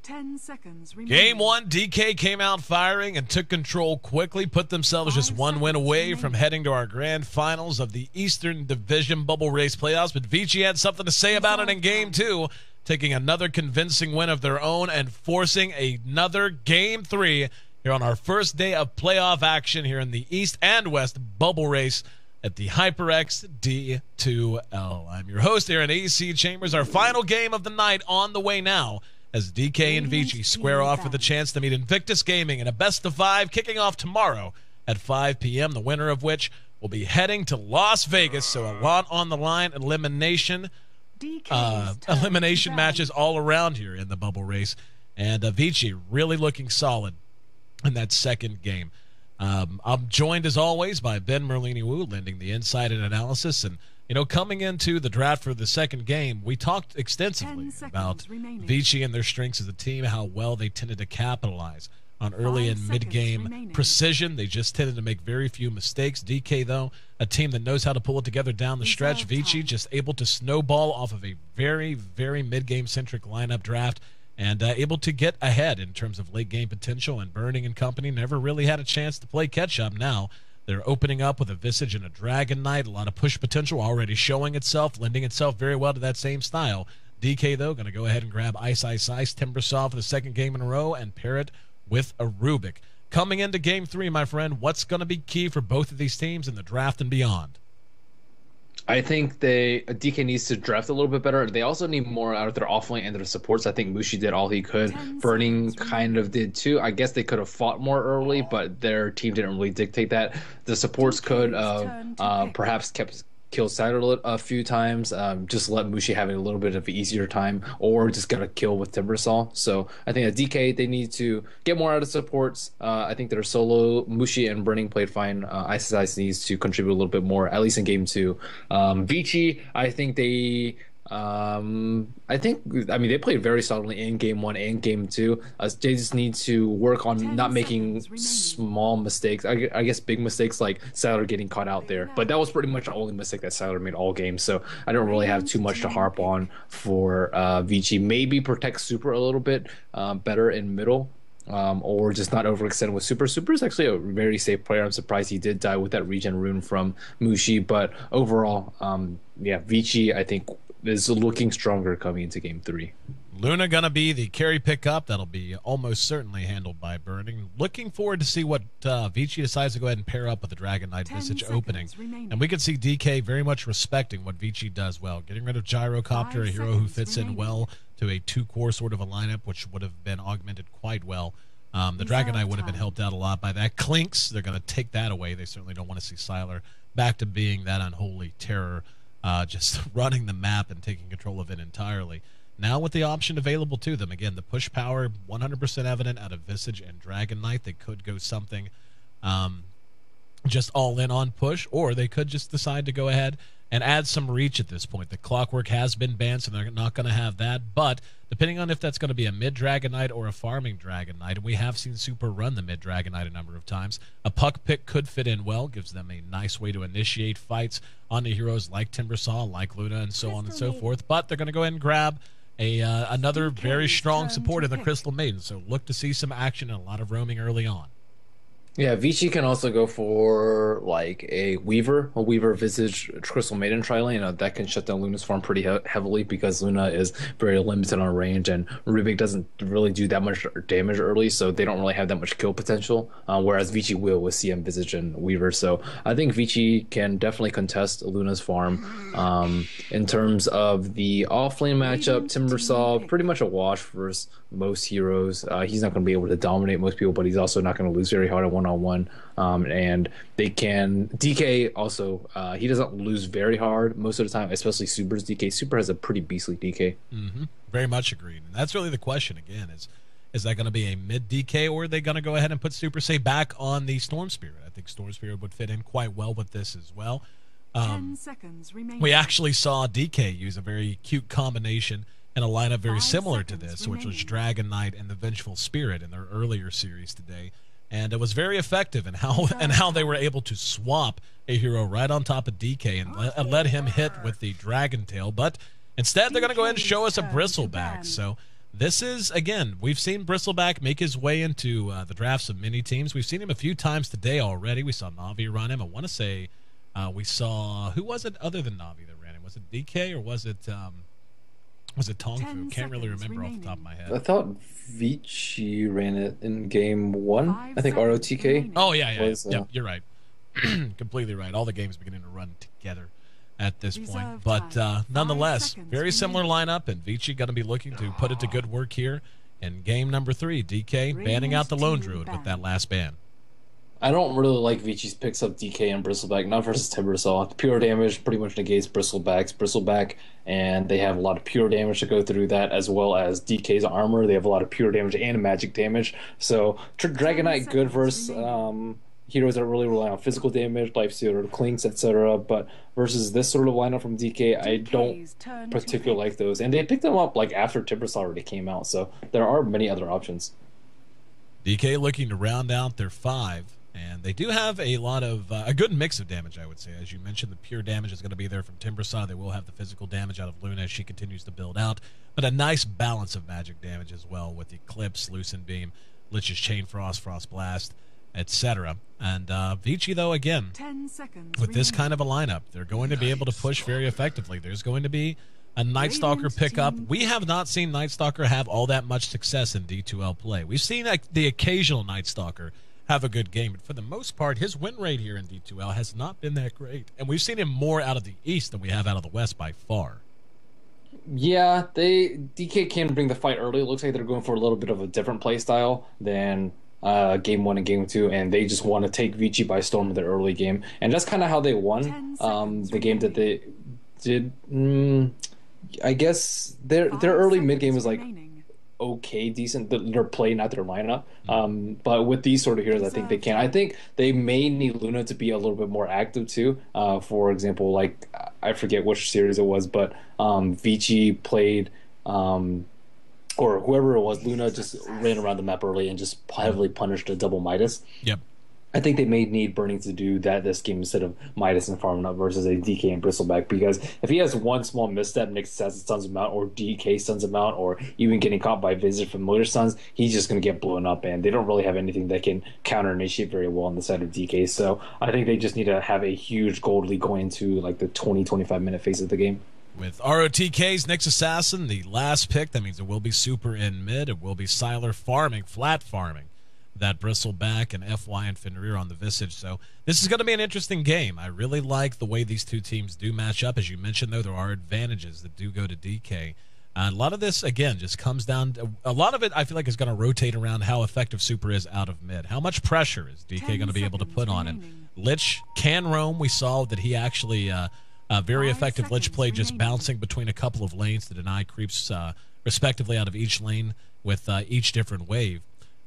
10 seconds remaining. Game 1, DK came out firing and took control quickly, put themselves just one win away from heading to our grand finals of the Eastern Division Bubble Race playoffs. But Vici had something to say about it in Game 2, taking another convincing win of their own and forcing another Game 3 here on our first day of playoff action here in the East and West Bubble Race at the HyperX D2L. I'm your host, Aaron AC Chambers. Our final game of the night on the way now, as DK and Vici square off for the chance to meet Invictus Gaming in a best-of-5 kicking off tomorrow at 5 p.m., the winner of which will be heading to Las Vegas. So a lot on the line, elimination matches all around here in the bubble race. And Vici really looking solid in that second game. I'm joined, as always, by Ben Merlini-Wu, lending the insight and analysis. And you know, coming into the draft for the second game, we talked extensively about Vici and their strengths as a team, how well they tended to capitalize on early and mid-game precision. They just tended to make very few mistakes. DK, though, a team that knows how to pull it together down the stretch. Vici just able to snowball off of a very, very mid-game-centric lineup draft and able to get ahead in terms of late-game potential. And Burning and company never really had a chance to play catch-up. Now they're opening up with a Visage and a Dragon Knight. A lot of push potential already showing itself, lending itself very well to that same style. DK, though, going to go ahead and grab Ice Timbersaw for the second game in a row and pair it with a Rubik. Coming into Game 3, my friend, what's going to be key for both of these teams in the draft and beyond? I think DK needs to draft a little bit better. They also need more out of their offlane and their supports. I think Mushi did all he could. Burning kind of did too. I guess they could have fought more early, but their team didn't really dictate that. The supports could perhaps kept kill Saturn a few times, just let Mushi have a little bit of an easier time, or just got a kill with Timbersaw. So I think at DK, they need to get more out of supports. I think their solo, Mushi and Burning played fine. Ice needs to contribute a little bit more, at least in Game 2. Vici, I think they... they played very solidly in Game 1 and Game 2. They just need to work on not making small mistakes. I guess big mistakes like Sailor getting caught out there. But that was pretty much the only mistake that Sailor made all game. So I don't really have too much to harp on for Vici. Maybe protect Super a little bit better in middle. Or just not overextend with Super. Super is actually a very safe player. I'm surprised he did die with that regen rune from Mushi. But overall, Vici, I think, is looking stronger coming into Game 3. Luna going to be the carry pickup. That'll be almost certainly handled by Burning. Looking forward to see what Vici decides to go ahead and pair up with the Dragon Knight Visage opening. And we can see DK very much respecting what Vici does well. Getting rid of Gyrocopter, a hero who fits in well to a two-core sort of a lineup, which would have been augmented quite well. The Dragon Knight would have been helped out a lot by that. Clinks, they're going to take that away. They certainly don't want to see Sylar back to being that unholy terror, just running the map and taking control of it entirely. Now with the option available to them, again, the push power 100% evident out of Visage and Dragon Knight. They could go something just all in on push, or they could just decide to go ahead and add some reach at this point. The Clockwork has been banned, so they're not going to have that. But depending on if that's going to be a mid-Dragon Knight or a farming Dragon Knight, and we have seen Super run the mid-Dragon Knight a number of times, a puck pick could fit in well, gives them a nice way to initiate fights on the heroes like Timbersaw, like Luna, and so on and so forth. But they're going to go ahead and grab another very strong support in the Crystal Maiden, so look to see some action and a lot of roaming early on. Yeah, Vici can also go for like a Weaver Visage Crystal Maiden tri-lane. That can shut down Luna's farm pretty heavily because Luna is very limited on range, and Rubik doesn't really do that much damage early, so they don't really have that much kill potential. Whereas Vici will with CM Visage and Weaver. So I think Vici can definitely contest Luna's farm. In terms of the offlane matchup, Timbersaw pretty much a wash versus most heroes. He's not going to be able to dominate most people, but he's also not going to lose very hard at one-on-one. And they can... DK also, he doesn't lose very hard most of the time, especially Super's DK. Super has a pretty beastly DK. Very much agreed. And that's really the question again, is that going to be a mid DK, or are they going to go ahead and put Super Say back on the Storm Spirit? I think Storm Spirit would fit in quite well with this as well. 10 seconds remaining. We actually saw DK use a very cute combination in a lineup very similar to this, which was Dragon Knight and the Vengeful Spirit in their earlier series today. And it was very effective in how they were able to swap a hero right on top of DK and let him hit with the Dragon Tail. But instead, they're going to go ahead and show us a Bristleback. So This is, again, we've seen Bristleback make his way into the drafts of many teams. We've seen him a few times today already. We saw Navi run him. I want to say we saw, who was it other than Navi that ran him? Was it DK or was it Tongfu? Can't really remember off the top of my head. I thought Vici ran it in game 1. I think ROTK. Oh, yeah. You're right. Completely right. All the games beginning to run together at this point. But nonetheless, very similar lineup, and Vici going to be looking to put it to good work here in game number 3. DK banning out the Lone Druid with that last ban. I don't really like Vici's picks up DK and Bristleback, not versus Timbersaw. Pure damage pretty much negates Bristleback, and they have a lot of pure damage to go through that, as well as DK's armor. They have a lot of pure damage and magic damage. So Dragonite good versus heroes that really rely on physical damage, life steal, clinks, etc. But versus this sort of lineup from DK, I don't particularly like those. And they picked them up like after Timbersaw already came out, so there are many other options. DK looking to round out their 5. And they do have a lot of a good mix of damage, I would say. As you mentioned, the pure damage is going to be there from Timbersaw. They will have the physical damage out of Luna as she continues to build out. But a nice balance of magic damage as well with Eclipse, Lucent Beam, Lich's Chain Frost, Frost Blast, etc. And Vici, though, again, 10 seconds with this kind of a lineup, they're going to be able to push very effectively. There's going to be a Night Stalker pickup. We have not seen Night Stalker have all that much success in D2L play. We've seen the occasional Night Stalker have a good game, but for the most part, his win rate here in D2L has not been that great, and we've seen him more out of the East than we have out of the West by far. Yeah, DK can bring the fight early. It looks like they're going for a little bit of a different play style than game 1 and game 2, and they just want to take Vici by storm in the early game, and that's kind of how they won the game that they did. I guess their early mid game was like okay, decent. Their play, not their lineup. But with these sort of heroes, I think they can. I think they may need Luna to be a little bit more active too. For example, like I forget which series it was, but Vici played, or whoever it was, Luna just ran around the map early and just heavily punished a double Midas. Yep. I think they may need Burning to do that this game instead of Midas and farming up versus a DK and Bristleback, because if he has one small misstep, Nick stuns him out, or DK stuns him out, or even getting caught by Visit Familiar Stuns, he's just going to get blown up, and they don't really have anything that can counter-initiate very well on the side of DK, so I think they just need to have a huge gold lead going into like the 20-25 minute phase of the game. With ROTK's Nyx Assassin, the last pick, that means it will be super in mid, it will be Sylar farming, flat farming that Bristleback and FY and Fenrir on the Visage. So this is going to be an interesting game. I really like the way these two teams do match up. As you mentioned, though, there are advantages that do go to DK. A lot of this, again, just comes down to, a lot of it I feel like is going to rotate around how effective Super is out of mid. How much pressure is DK going to be able to put on him? Lich can roam. We saw that he actually, very effective Lich play, just bouncing between a couple of lanes to deny creeps respectively out of each lane with each different wave.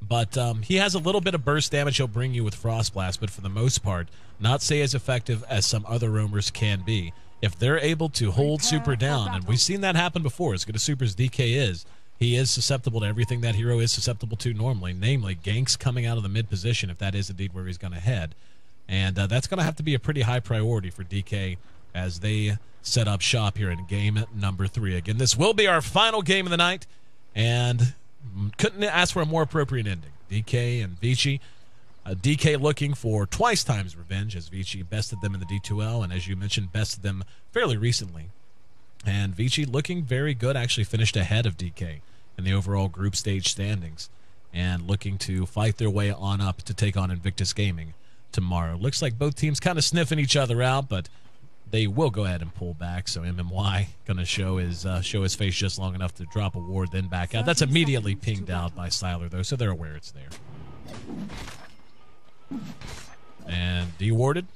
But he has a little bit of burst damage he'll bring you with Frost Blast, but for the most part, not say as effective as some other roamers can be. If they're able to hold Super down, and we've seen that happen before, as good as Super as DK is, he is susceptible to everything that hero is susceptible to normally, namely ganks coming out of the mid position, if that is indeed where he's going to head. And that's going to have to be a pretty high priority for DK as they set up shop here in game number 3. Again, this will be our final game of the night, and couldn't ask for a more appropriate ending. DK and Vici. DK looking for twice times revenge, as Vici bested them in the D2L, and as you mentioned, bested them fairly recently. And Vici looking very good, actually finished ahead of DK in the overall group stage standings, and looking to fight their way on up to take on Invictus Gaming tomorrow. Looks like both teams kind of sniffing each other out, but they will go ahead and pull back, so MMY going to show his face just long enough to drop a ward, then back out. That's immediately pinged out by Sylar, though, so they're aware it's there. And dewarded.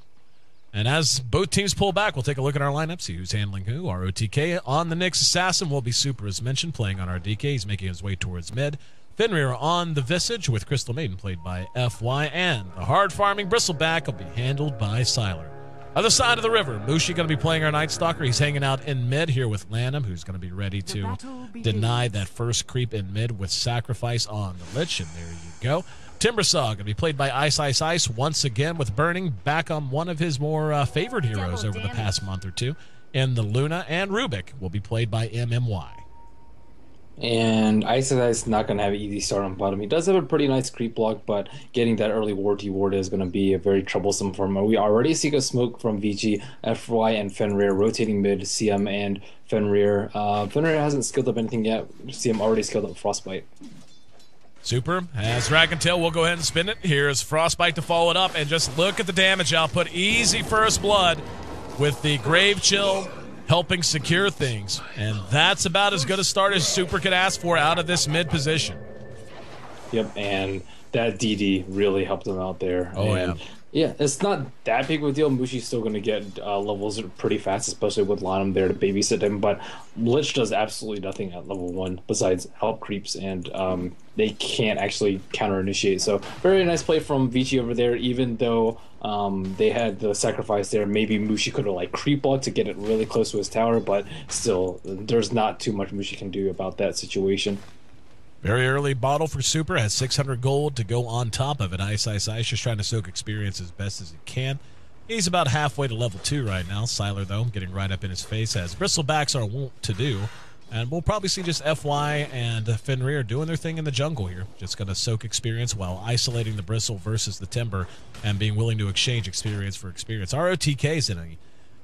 And as both teams pull back, we'll take a look at our lineup, see who's handling who. ROTK on the Nyx Assassin will be Super, as mentioned, playing on our DK. He's making his way towards mid. Fenrir on the Visage with Crystal Maiden, played by FY, and the hard-farming Bristleback will be handled by Sylar. Other side of the river, Mushi going to be playing our Night Stalker. He's hanging out in mid here with Lanham, who's going to be ready to deny that first creep in mid with Sacrifice on the Lich, and there you go. Timbersaw going to be played by Ice Ice Ice once again with Burning, back on one of his more favored heroes over the past month or two in the Luna, and Rubik will be played by MMY. And Ice is not going to have an easy start on bottom. He does have a pretty nice creep block, but getting that early ward ward is going to be a very troublesome for him. We already see a smoke from Vici, FY, and Fenrir rotating mid, CM and Fenrir. Fenrir hasn't skilled up anything yet. CM already skilled up Frostbite. Super has Dragon Tail. We'll go ahead and spin it. Here's Frostbite to follow it up, and just look at the damage output. Easy first blood with the Grave Chill helping secure things, and that's about as good a start as Super could ask for out of this mid position. Yep, and that DD really helped him out there. Oh, and yeah, it's not that big of a deal. Mushi's still going to get levels pretty fast, especially with Lanham there to babysit him. But Lich does absolutely nothing at level 1 besides help creeps, and they can't actually counter-initiate. So very nice play from Vici over there, even though they had the sacrifice there. Maybe Mushi could have like creep blocked to get it really close to his tower, but still, there's not too much Mushi can do about that situation. Very early bottle for Super, has 600 gold to go on top of it. Ice just trying to soak experience as best as he can. He's about halfway to level 2 right now. Sylar, though, getting right up in his face, as Bristlebacks are wont to do. And we'll probably see just FY and Fenrir doing their thing in the jungle here. Just going to soak experience while isolating the Bristle versus the Timber and being willing to exchange experience for experience. ROTK's in a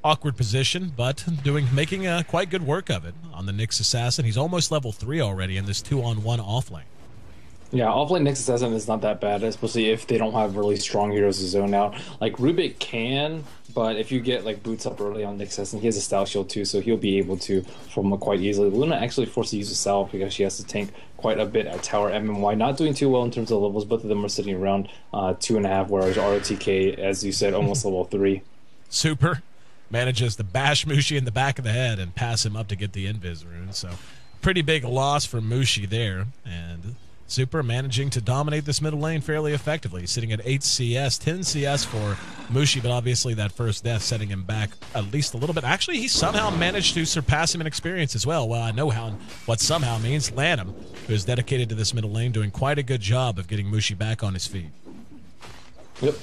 awkward position, but making quite good work of it on the Nyx Assassin. He's almost level 3 already in this 2-on-1 offlane. Yeah, offlane Nyx Assassin is not that bad, especially if they don't have really strong heroes to zone out. Like Rubik can, but if you get like boots up early on Nyx Assassin, he has a style shield too, so he'll be able to farm it quite easily. Luna actually forced to use a salve because she has to tank quite a bit at tower MMY. Not doing too well in terms of levels. Both of them are sitting around 2.5, whereas ROTK, as you said, almost level 3. Super manages to bash Mushi in the back of the head and pass him up to get the Invis rune. So pretty big loss for Mushi there. And Super managing to dominate this middle lane fairly effectively. Sitting at 8 CS, 10 CS for Mushi, but obviously that first death setting him back at least a little bit. Actually, he somehow managed to surpass him in experience as well. Well, I know what somehow means. Lanham, who is dedicated to this middle lane, doing quite a good job of getting Mushi back on his feet. Yep.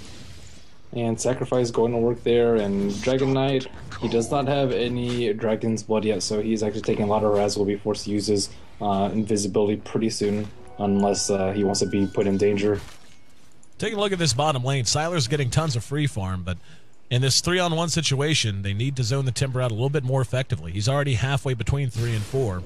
And Sacrifice going to work there, and Dragon Knight, he does not have any Dragon's Blood yet, so he's actually taking a lot of Raz, will be forced to use his invisibility pretty soon, unless he wants to be put in danger. Taking a look at this bottom lane, Sylar's getting tons of free farm, but in this 3-on-1 situation, they need to zone the Timber out a little bit more effectively. He's already halfway between 3 and 4,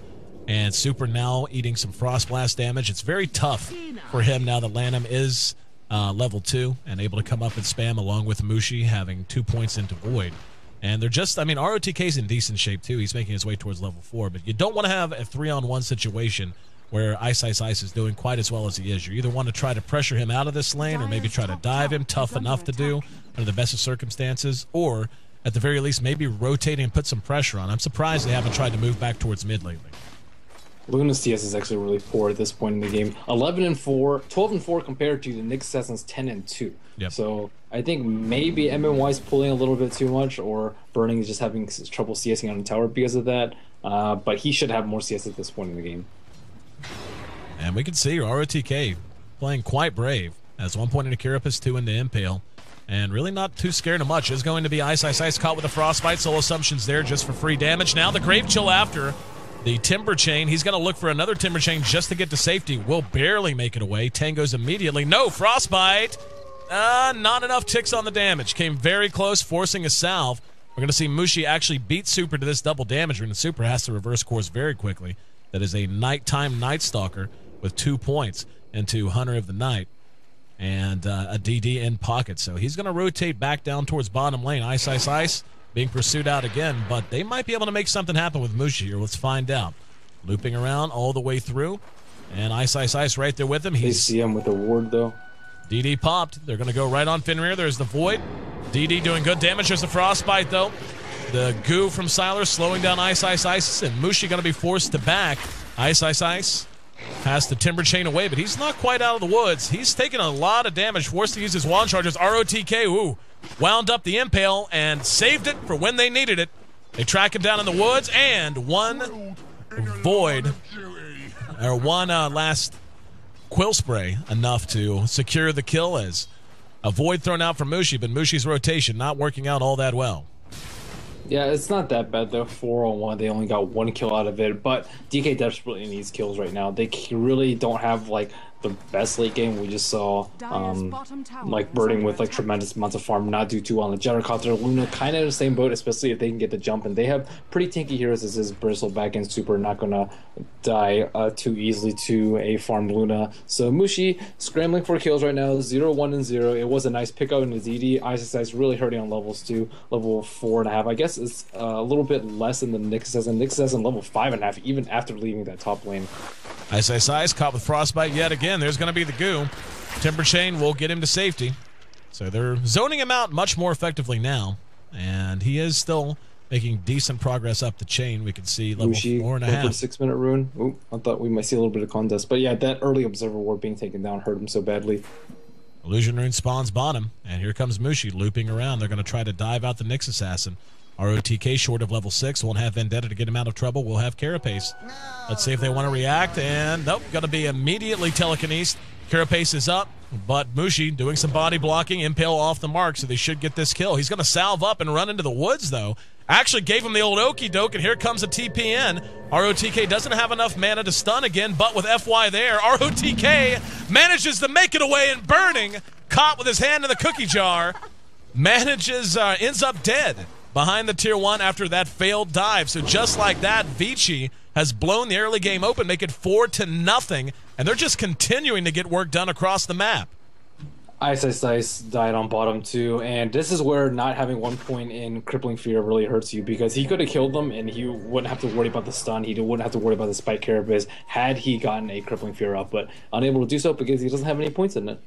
and Super now eating some Frost Blast damage. It's very tough for him now that Lanham is level 2 and able to come up and spam along with Mushi having 2 points into Void. And they're just, ROTK's in decent shape too. He's making his way towards level 4, but you don't want to have a 3-on-1 situation where Ice is doing quite as well as he is. You either want to try to pressure him out of this lane or maybe try to dive him tough enough to do under the best of circumstances, or at the very least maybe rotate and put some pressure on. I'm surprised they haven't tried to move back towards mid lately. Luna's CS is actually really poor at this point in the game. 11-4, 12-4 compared to the Nyx Assassin's 10-2. Yep. So I think maybe MMY's pulling a little bit too much, or Burning is just having trouble CSing on the tower because of that. But he should have more CS at this point in the game. And we can see ROTK playing quite brave. As 1 point into Carapace, 2 into Impale. And really not too scared of much. Is going to be Ice caught with a Frostbite. Soul Assumption's there just for free damage. Now the Grave Chill after the Timber Chain. He's going to look for another Timber Chain just to get to safety. Will barely make it away. Tango's immediately. No, Frostbite. Not enough ticks on the damage. Came very close, forcing a salve. We're going to see Mushi actually beat Super to this double damage, and Super has to reverse course very quickly. That is a nighttime Night Stalker with 2 points into Hunter of the Night and a DD in pocket. So he's going to rotate back down towards bottom lane. Ice being pursued out again, but they might be able to make something happen with Mushi here. Let's find out. Looping around all the way through, and Ice right there with him. They see him with the ward, though. DD popped. They're going to go right on Fenrir. There's the Void. DD doing good damage. There's the Frostbite, though. The goo from Sylar slowing down Ice, and Mushi going to be forced to back. Ice has the Timber Chain away, but he's not quite out of the woods. He's taking a lot of damage, forced to use his wand charges. ROTK, wound up the Impale and saved it for when they needed it. They track him down in the woods, and one Void, or one last Quill Spray, enough to secure the kill as a Void thrown out for Mushi, but Mushi's rotation not working out all that well. Yeah, it's not that bad though. 4-on-1, they only got 1 kill out of it. But DK desperately needs kills right now. They really don't have like the best late game. We just saw like Birding with like tremendous amounts of farm not do too well on the Gyrocopter. Luna kind of in the same boat, especially if they can get the jump. And they have pretty tanky heroes. This is Bristle back in Super, not gonna die too easily to a farmed Luna. So Mushi scrambling for kills right now, 0-1 and 0. It was a nice pickup in the ZD. Ice really hurting on levels 2, level 4.5. I guess it's a little bit less than the Nixus, and Nixus in level 5.5 even after leaving that top lane. Ice caught with Frostbite yet again. There's going to be the goo. Timber Chain will get him to safety. So they're zoning him out much more effectively now. And he is still making decent progress up the chain. We can see level Mushi 4.5. For 6-minute rune. Ooh, I thought we might see a little bit of contest. But yeah, that early Observer Ward being taken down hurt him so badly. Illusion Rune spawns bottom. And here comes Mushi looping around. They're going to try to dive out the Nyx Assassin. ROTK short of level 6. Won't have Vendetta to get him out of trouble. We'll have Carapace. Let's see if they want to react. And nope, going to be immediately telekinesed. Carapace is up, but Mushi doing some body blocking. Impale off the mark, so they should get this kill. He's going to salve up and run into the woods, though. Actually gave him the old okey doke, and here comes a TPN. ROTK doesn't have enough mana to stun again, but with FY there, ROTK manages to make it away and Burning, caught with his hand in the cookie jar, ends up dead behind the tier 1 after that failed dive. So just like that, Vici has blown the early game open, make it 4-0, and they're just continuing to get work done across the map. Ice died on bottom too, and this is where not having 1 point in Crippling Fear really hurts you, because he could have killed them and he wouldn't have to worry about the stun, he wouldn't have to worry about the spike Carapace had he gotten a Crippling Fear up, but unable to do so because he doesn't have any points in it.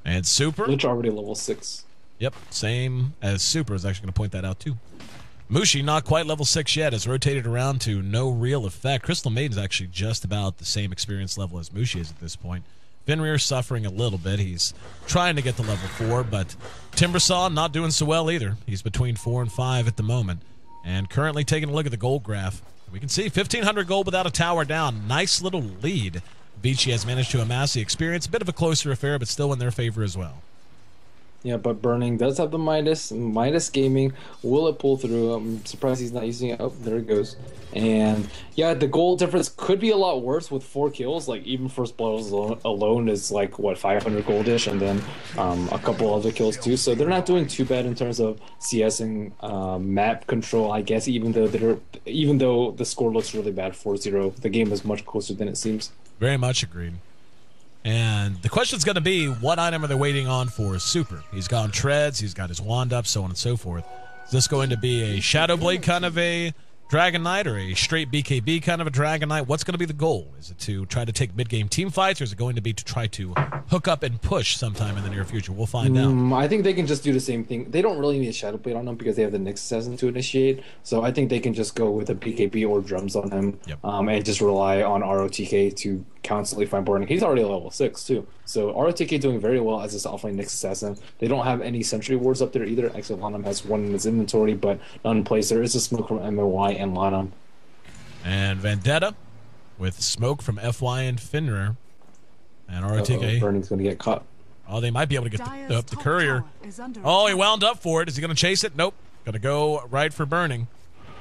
And Super? Lich already level 6. Yep, same as Super is actually going to point that out too. Mushi, not quite level 6 yet, has rotated around to no real effect. Crystal Maiden's actually just about the same experience level as Mushi is at this point. Fenrir suffering a little bit. He's trying to get to level 4, but Timbersaw not doing so well either. He's between 4 and 5 at the moment. And currently taking a look at the gold graph, we can see 1,500 gold without a tower down. Nice little lead Vici has managed to amass. The experience, a bit of a closer affair, but still in their favor as well. Yeah, but Burning does have the Midas Gaming. Will it pull through? I'm surprised he's not using it. Oh, there it goes. And yeah, the goal difference could be a lot worse with 4 kills. Like even First Blood alone is like what, 500 goldish, and then a couple other kills too. So they're not doing too bad in terms of CS and map control, I guess. Even though the score looks really bad, 4-0, the game is much closer than it seems. Very much agreed. And the question's going to be, what item are they waiting on for Super? He's gone Treads, he's got his wand up, so on and so forth. Is this going to be a Shadow Blade kind of a Dragon Knight or a straight BKB kind of a Dragon Knight? What's going to be the goal? Is it to try to take mid-game team fights, or is it going to be to try to hook up and push sometime in the near future? We'll find out. I think they can just do the same thing. They don't really need a Shadow Blade on them because they have the Nyx Assassin to initiate. So I think they can just go with a BKB or drums on him, and just rely on ROTK to constantly find Burning. He's already level 6 too. So ROTK doing very well as this offlane Nyx Assassin. They don't have any Sentry Wards up there either. Actually, Lanham has one in his inventory, but none in place. There is a smoke from MOY and Lanham. And Vendetta with smoke from FY and Fenrir. And ROTK. Burning's going to get caught. Oh, they might be able to get the courier. Oh, he wound up for it. Is he going to chase it? Nope. Going to go right for Burning.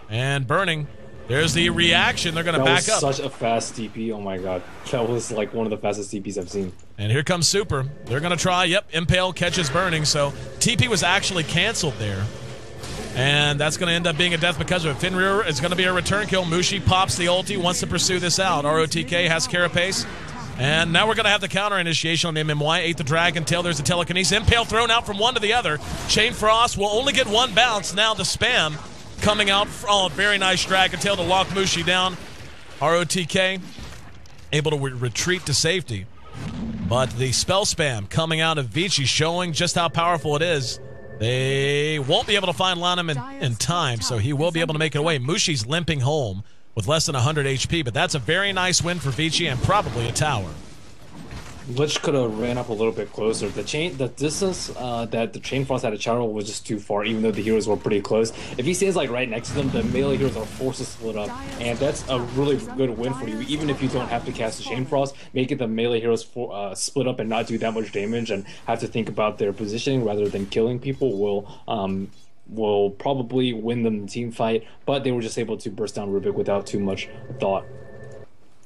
And Burning. There's the reaction. They're going to back up. Such a fast TP. Oh my god. That was like one of the fastest TPs I've seen. And here comes Super. They're going to try. Yep, Impale catches Burning. So TP was actually canceled there. And that's going to end up being a death because of it. Fenrir is going to be a return kill. Mushi pops the ulti, wants to pursue this out. ROTK has Carapace. And now we're going to have the counter initiation on the MMY. Ate the Dragon Tail. There's a telekinesis. Impale thrown out from one to the other. Chain Frost will only get one bounce. Now the spam coming out. Oh, very nice Dragon Tail to lock Mushi down. ROTK able to retreat to safety. But the spell spam coming out of Vici showing just how powerful it is. They won't be able to find Lanham in time, so he will be able to make it away. Mushi's limping home with less than 100 HP, but that's a very nice win for Vici and probably a tower. Lich could have ran up a little bit closer. The distance that the Chain Frost had to travel was just too far, even though the heroes were pretty close. If he stays like right next to them, the melee heroes are forced to split up, and that's a really good win for you. Even if you don't have to cast the Chain Frost, make it the melee heroes split up and not do that much damage and have to think about their positioning rather than killing people will will probably win them the team fight, but they were just able to burst down Rubik without too much thought.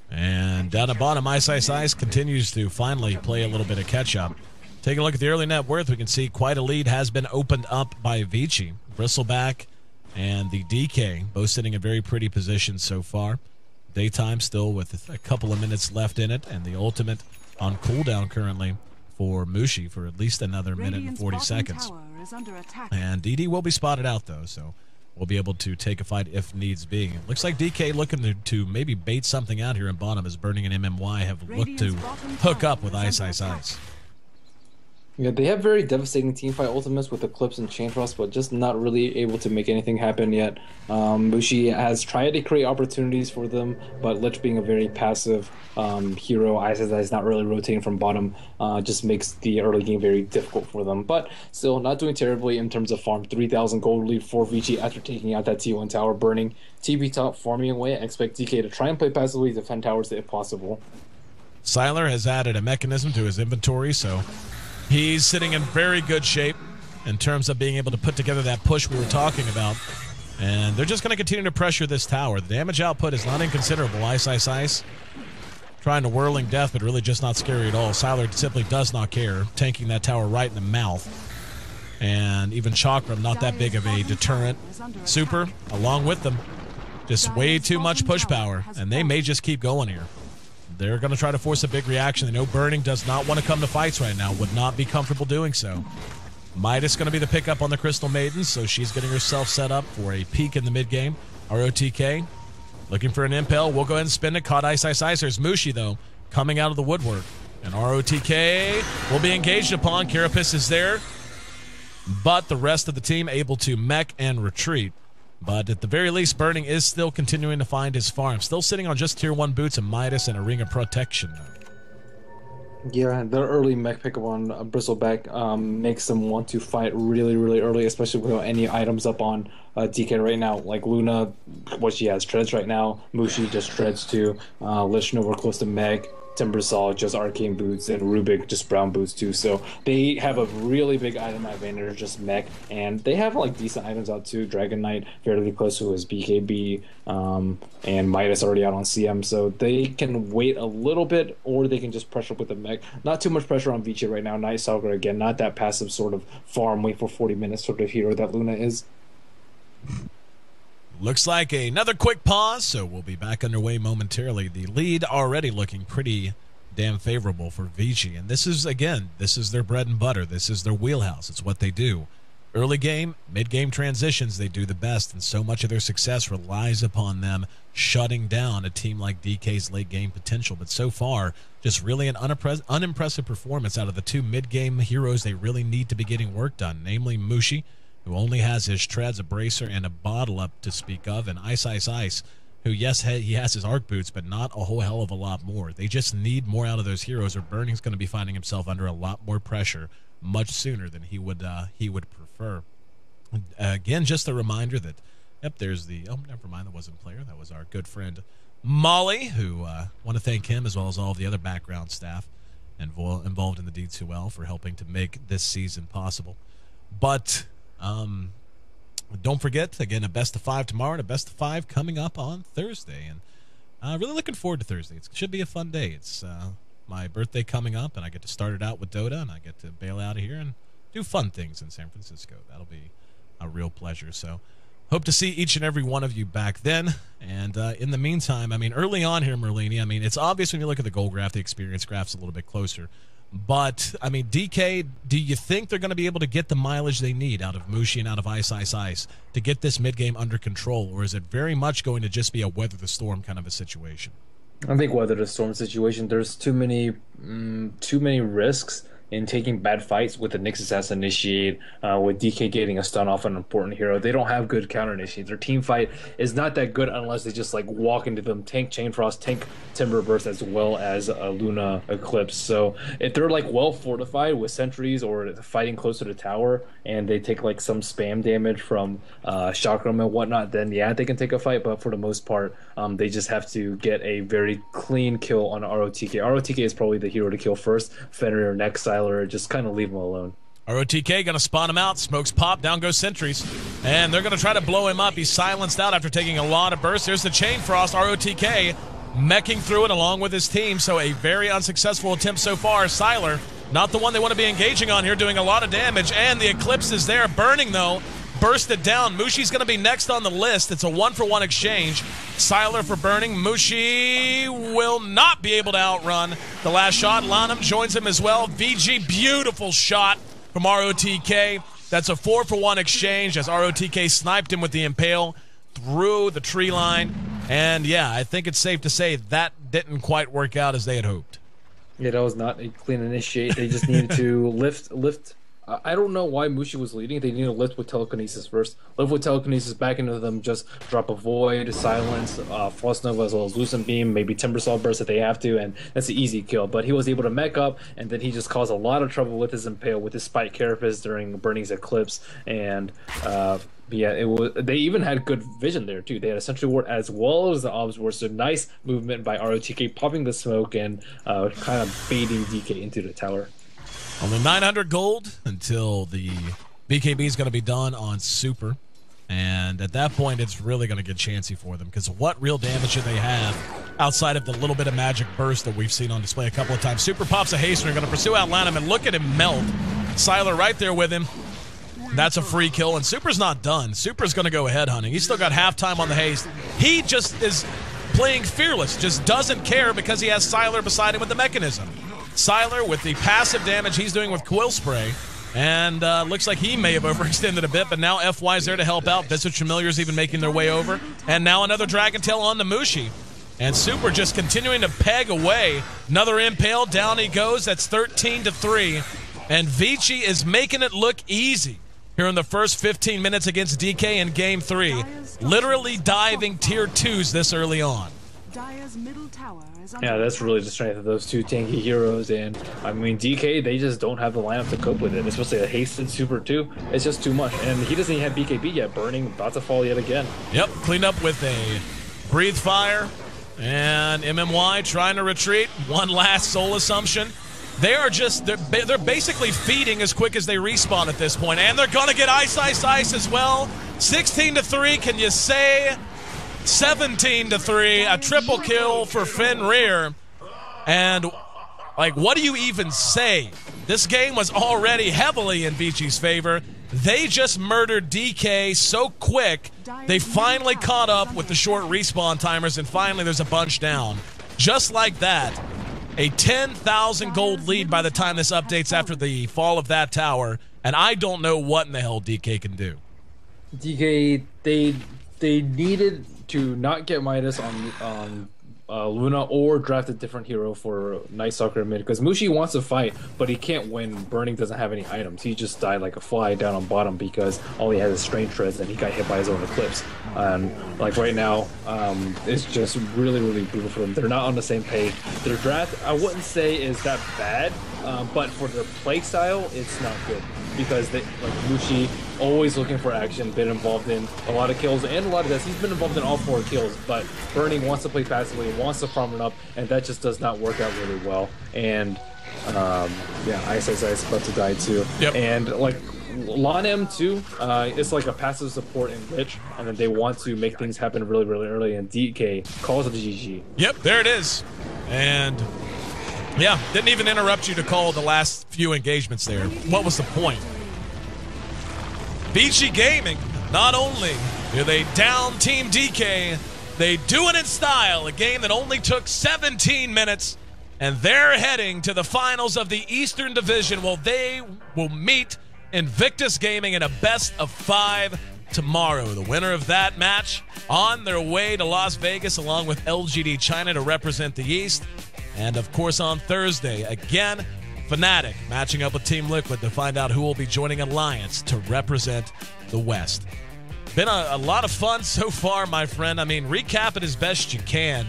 And down at bottom, Ice continues to finally play a little bit of catch-up. Taking a look at the early net worth, we can see quite a lead has been opened up by Vici. Bristleback and the DK both sitting in very pretty positions so far. Daytime still with a couple of minutes left in it, and the ultimate on cooldown currently for Mushi for at least another minute and 40 seconds. And DD will be spotted out, though, so we'll be able to take a fight if needs be. It looks like DK looking to maybe bait something out here in bottom, as Burning and MMY have looked to hook up with Ice. Yeah, they have very devastating teamfight ultimates with Eclipse and Chain Frost, but just not really able to make anything happen yet. Mushi has tried to create opportunities for them, but Lich being a very passive hero, Ice not really rotating from bottom, just makes the early game very difficult for them. But still, not doing terribly in terms of farm. 3,000 gold lead for Vici after taking out that T1 tower. Burning TP top, farming away. I expect DK to try and play passively, defend towers if possible. Sylar has added a mechanism to his inventory, so he's sitting in very good shape in terms of being able to put together that push we were talking about. And they're just going to continue to pressure this tower. The damage output is not inconsiderable. Ice. Trying to Whirling Death, but really just not scary at all. Sylar simply does not care, tanking that tower right in the mouth. And even Chakram, not that big of a deterrent. Super, along with them, just way too much push power. And they may just keep going here. They're going to try to force a big reaction. They know Burning does not want to come to fights right now, would not be comfortable doing so. Midas going to be the pickup on the Crystal Maiden, so she's getting herself set up for a peek in the mid-game. ROTK looking for an impel. We'll go ahead and spin it. Caught Ice. There's Mushi, though, coming out of the woodwork. And ROTK will be engaged upon. Carapace is there, but the rest of the team able to mech and retreat. But at the very least, Burning is still continuing to find his farm. Still sitting on just tier 1 boots and Midas and a ring of protection. Yeah, their early mech pickup on Bristleback makes them want to fight really, really early, especially without any items up on DK right now. Like Luna, what she has, treads right now. Mushi just treads too. Lich nowhere close to Meg. Timbersaw just arcane boots, and Rubik just brown boots too. So they have a really big item advantage, just mech, and they have like decent items out too. Dragon Knight fairly close to his BKB, and Midas already out on CM, so they can wait a little bit, or they can just pressure with the mech. Not too much pressure on Vici right now. Night Stalker again, not that passive sort of farm, wait for 40 minutes sort of hero that Luna is. Looks like another quick pause, so we'll be back underway momentarily. The lead already looking pretty damn favorable for Vici. And this is, again, this is their bread and butter. This is their wheelhouse. It's what they do. Early game, mid-game transitions, they do the best, and so much of their success relies upon them shutting down a team like DK's late-game potential. But so far, just really an unimpressive performance out of the two mid-game heroes they really need to be getting work done, namely Mushi, who only has his treads, a bracer, and a bottle up to speak of, and Ice, who, yes, he has his arc boots, but not a whole hell of a lot more. They just need more out of those heroes, or Burning's going to be finding himself under a lot more pressure much sooner than he would prefer. Again, just a reminder that, yep, there's the, oh, never mind, that wasn't player. That was our good friend Molly, who want to thank him as well as all of the other background staff involved in the D2L for helping to make this season possible. But don't forget, again, a best of 5 tomorrow and a best of 5 coming up on Thursday. And really looking forward to Thursday. It should be a fun day. It's my birthday coming up, and I get to start it out with Dota, and I get to bail out of here and do fun things in San Francisco. That'll be a real pleasure. So hope to see each and every one of you back then. And in the meantime, I mean, early on here, Merlini, I mean, it's obvious when you look at the goal graph, the experience graph's a little bit closer. But, I mean, DK, do you think they're going to be able to get the mileage they need out of Mushi and out of Ice to get this mid-game under control? Or is it very much going to just be a weather the storm kind of a situation? I think weather the storm situation. There's too many risks in taking bad fights with the Nyx Assassin initiate, with DK getting a stun off an important hero. They don't have good counter initiates. Their team fight is not that good unless they just like walk into them, tank Chain Frost, tank Timber Burst, as well as Luna Eclipse. So if they're like well fortified with sentries or fighting closer to tower, and they take like some spam damage from Chakram and whatnot, then yeah, they can take a fight. But for the most part, they just have to get a very clean kill on ROTK. ROTK is probably the hero to kill first. Fenrir, next, Sylar, just kind of leave them alone. ROTK going to spawn him out. Smokes pop. Down goes Sentries. And they're going to try to blow him up. He's silenced out after taking a lot of bursts. There's the Chain Frost. ROTK meching through it along with his team. So a very unsuccessful attempt so far. Siler, not the one they want to be engaging on here, doing a lot of damage. And the Eclipse is there. Burning, though. Bursted down. Mushi's going to be next on the list. It's a 1-for-1 exchange. Siler for Burning. Mushi will not be able to outrun the last shot. Lanham joins him as well. VG, beautiful shot from ROTK. That's a 4-for-1 exchange as ROTK sniped him with the Impale through the tree line. And yeah, I think it's safe to say that didn't quite work out as they had hoped. Yeah, that was not a clean initiate. They just needed to lift. I don't know why Mushi was leading. They need to lift with Telekinesis first. Lift with Telekinesis back into them. Just drop a Void, Silence, Frost Nova, as well as Lucent Beam, maybe Timbersaw Burst if they have to, and that's an easy kill. But he was able to mech up, and then he just caused a lot of trouble with his Impale, with his Spike Carapace during Burning's Eclipse. And yeah, it was. They even had good vision there too. They had a Sentry Ward as well as the Obs Ward. So nice movement by ROTK, popping the smoke and kind of baiting DK into the tower. Only 900 gold until the BKB is going to be done on Super. And at that point, it's really going to get chancy for them, because what real damage do they have outside of the little bit of magic burst that we've seen on display a couple of times? Super pops a Hastener, going to pursue out Lanham, and look at him melt. Siler right there with him. That's a free kill, and Super's not done. Super's going to go ahead hunting. He's still got halftime on the haste. He just is playing fearless, just doesn't care because he has Siler beside him with the mechanism. Siler with the passive damage he's doing with Quill Spray, and looks like he may have overextended a bit, but now FY's there to help out. Visage Familiar's even making their way over, and now another Dragon Tail on the Mushi. And Super just continuing to peg away. Another Impale, down he goes. That's 13-3, and Vici is making it look easy here in the first 15 minutes against DK in Game 3, literally diving Tier 2s this early on. Dire's middle tower is Yeah, that's really the strength of those two tanky heroes, and I mean DK, they just don't have the lineup to cope with it, especially a hasted Super too. It's just too much, and he doesn't even have BKB yet. Burning, about to fall yet again. Yep, cleaned up with a Breathe Fire, and MMY trying to retreat. One last Soul Assumption. They are just, they're basically feeding as quick as they respawn at this point, and they're gonna get Ice as well. 16-3, can you say? 17-3, a triple kill for Fenrir. And, like, what do you even say? This game was already heavily in Vici's favor. They just murdered DK so quick, they finally caught up with the short respawn timers, and finally there's a bunch down. Just like that, a 10,000 gold lead by the time this updates after the fall of that tower, and I don't know what in the hell DK can do. DK, they needed to not get Midas on Luna, or draft a different hero for Night Stalker mid, because Mushi wants to fight, but he can't win. Burning doesn't have any items. He just died like a fly down on bottom because all he has is Strange Treads, and he got hit by his own Eclipse. Like right now, it's just really, really brutal for them. They're not on the same page. Their draft, I wouldn't say is that bad, but for their play style, it's not good, because they, like Mushi, always looking for action, been involved in a lot of kills and a lot of deaths. He's been involved in all 4 kills, but Burning wants to play passively, wants to farm it up, and that just does not work out really well. And yeah, Ice is about to die too. Yep. And like Lanham too, it's like a passive support in Lich, and then they want to make things happen really, really early, and DK calls it a GG. Yep, there it is. And yeah, didn't even interrupt you to call the last few engagements there. What was the point? Vici Gaming, not only do they down Team DK, they do it in style, a game that only took 17 minutes, and they're heading to the finals of the Eastern Division. Well, they will meet Invictus Gaming in a best-of-5 tomorrow. The winner of that match on their way to Las Vegas along with LGD China to represent the East. And, of course, on Thursday, again, Fnatic matching up with Team Liquid to find out who will be joining Alliance to represent the West. Been a lot of fun so far, my friend. I mean, recap it as best you can.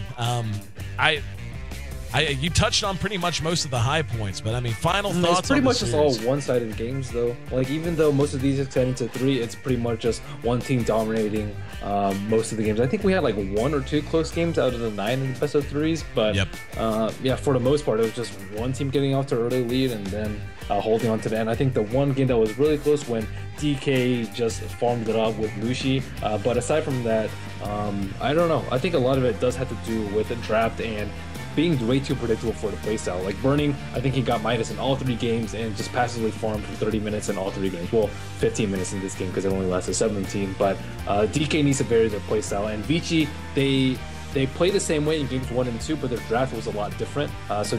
You touched on pretty much most of the high points, but I mean, final thoughts. It's pretty on much the just all series. one-sided games, though. Like, even though most of these extend to 3, it's pretty much just one team dominating most of the games. I think we had like 1 or 2 close games out of the 9 in the best of 3s, but yeah, for the most part, it was just one team getting off to an early lead and then holding on to the end. I think the one game that was really close when DK just farmed it up with Lushi, but aside from that, I don't know. I think a lot of it does have to do with the draft and being way too predictable for the playstyle. Like Burning, I think he got minus in all 3 games and just passively farmed for 30 minutes in all 3 games. Well, 15 minutes in this game because it only lasted 17. But DK needs to vary their playstyle. And Vici, they play the same way in games 1 and 2, but their draft was a lot different. So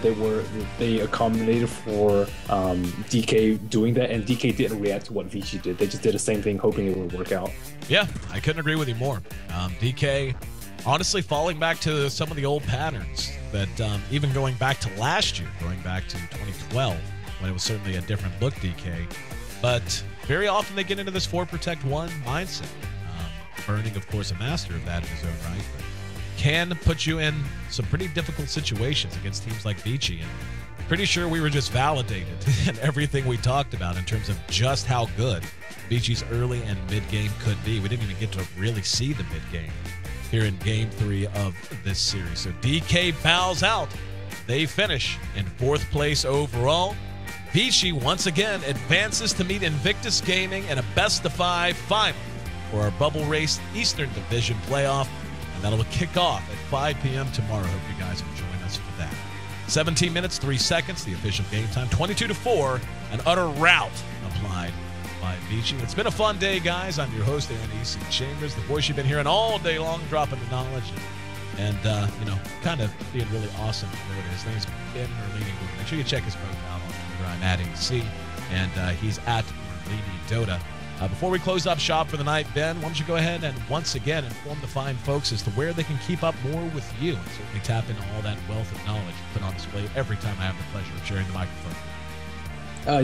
they accommodated for DK doing that, and DK didn't react to what Vici did. They just did the same thing, hoping it would work out. Yeah, I couldn't agree with you more. DK, honestly, falling back to some of the old patterns that even going back to last year, going back to 2012, when it was certainly a different look, DK. But very often they get into this 4 protect 1 mindset. Burning, of course, a master of that in his own right, but can put you in some pretty difficult situations against teams like Vici. And pretty sure we were just validated in everything we talked about in terms of just how good Vici's early and mid-game could be. We didn't even get to really see the mid-game here in Game 3 of this series. So DK bows out. They finish in 4th place overall. Vici once again advances to meet Invictus Gaming in a best-of-5 final for our Bubble Race Eastern Division playoff. And that'll kick off at 5 p.m. tomorrow. Hope you guys will join us for that. 17 minutes, 3 seconds, the official game time. 22-4, an utter rout applied by Vici. It's been a fun day, guys. I'm your host, Aaron E.C. Chambers, the voice you've been hearing all day long, dropping the knowledge and you know, kind of being really awesome. His name's Ben Merlini. Make sure you check his profile out on Twitter. I'm at AC, and he's at Merlini Dota. Before we close up shop for the night, Ben, why don't you go ahead and once again inform the fine folks as to where they can keep up more with you and certainly tap into all that wealth of knowledge you put on display every time I have the pleasure of sharing the microphone.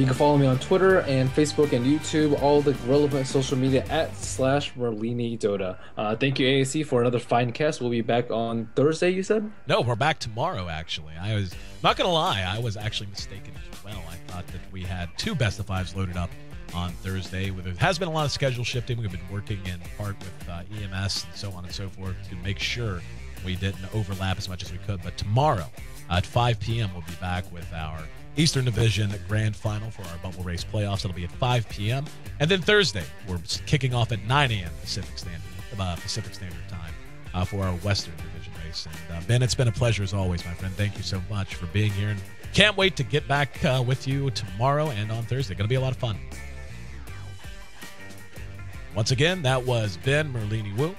You can follow me on Twitter and Facebook and YouTube, all the relevant social media at /Merlini Dota. Thank you, AAC, for another fine cast. We'll be back on Thursday, you said? No, we're back tomorrow, actually. I was not going to lie, I was actually mistaken as well. I thought that we had 2 best-of-5s loaded up on Thursday. There has been a lot of schedule shifting. We've been working in part with EMS and so on and so forth to make sure we didn't overlap as much as we could. But tomorrow at 5 p.m. we'll be back with our Eastern Division Grand Final for our Bubble Race playoffs. It'll be at 5 p.m. And then Thursday, we're kicking off at 9 a.m. Pacific Standard Time for our Western Division race. And Ben, it's been a pleasure as always, my friend. Thank you so much for being here. And can't wait to get back with you tomorrow and on Thursday. Going to be a lot of fun. Once again, that was Ben Merlini Wu,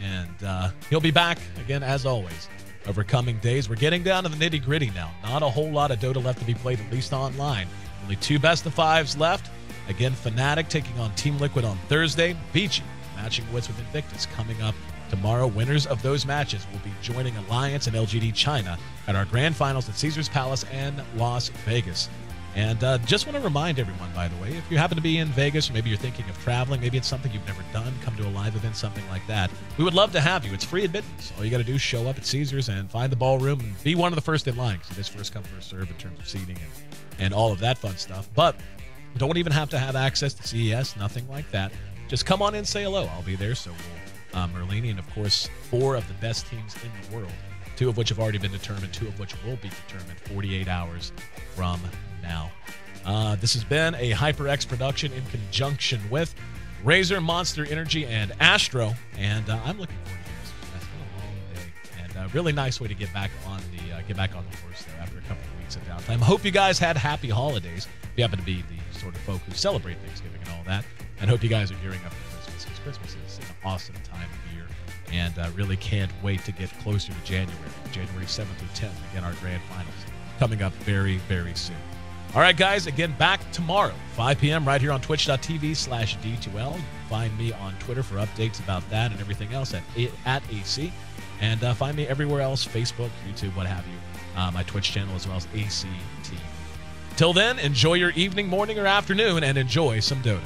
and he'll be back again as always over coming days. We're getting down to the nitty-gritty now. Not a whole lot of Dota left to be played, at least online. Only 2 best-of-5s left. Again, Fnatic taking on Team Liquid on Thursday. Vici matching wits with Invictus coming up tomorrow. Winners of those matches will be joining Alliance and LGD China at our grand finals at Caesars Palace and Las Vegas. And just want to remind everyone, by the way, if you happen to be in Vegas or maybe you're thinking of traveling, maybe it's something you've never done, come to a live event, something like that, we would love to have you. It's free admittance. All you got to do is show up at Caesars and find the ballroom and be one of the first in line, because it is first come, first serve in terms of seating and all of that fun stuff. But you don't even have to have access to CES, nothing like that. Just come on in, say hello. I'll be there. So will Merlini, and of course, 4 of the best teams in the world, 2 of which have already been determined, 2 of which will be determined 48 hours from now. This has been a HyperX production in conjunction with Razer, Monster Energy, and Astro, and I'm looking forward to this. That's been a long day, and a really nice way to get back on the horse there after a couple of weeks of downtime. Hope you guys had happy holidays. If you happen to be the sort of folk who celebrate Thanksgiving and all that, and hope you guys are gearing up for Christmas, because Christmas is an awesome time of year, and really can't wait to get closer to January 7th through 10th. Again, our grand finals coming up very, very soon. All right, guys, again, back tomorrow, 5 p.m. right here on twitch.tv/D2L. You can find me on Twitter for updates about that and everything else at AC. And find me everywhere else, Facebook, YouTube, what have you. My Twitch channel as well as ACTV. Till then, enjoy your evening, morning, or afternoon, and enjoy some Dota.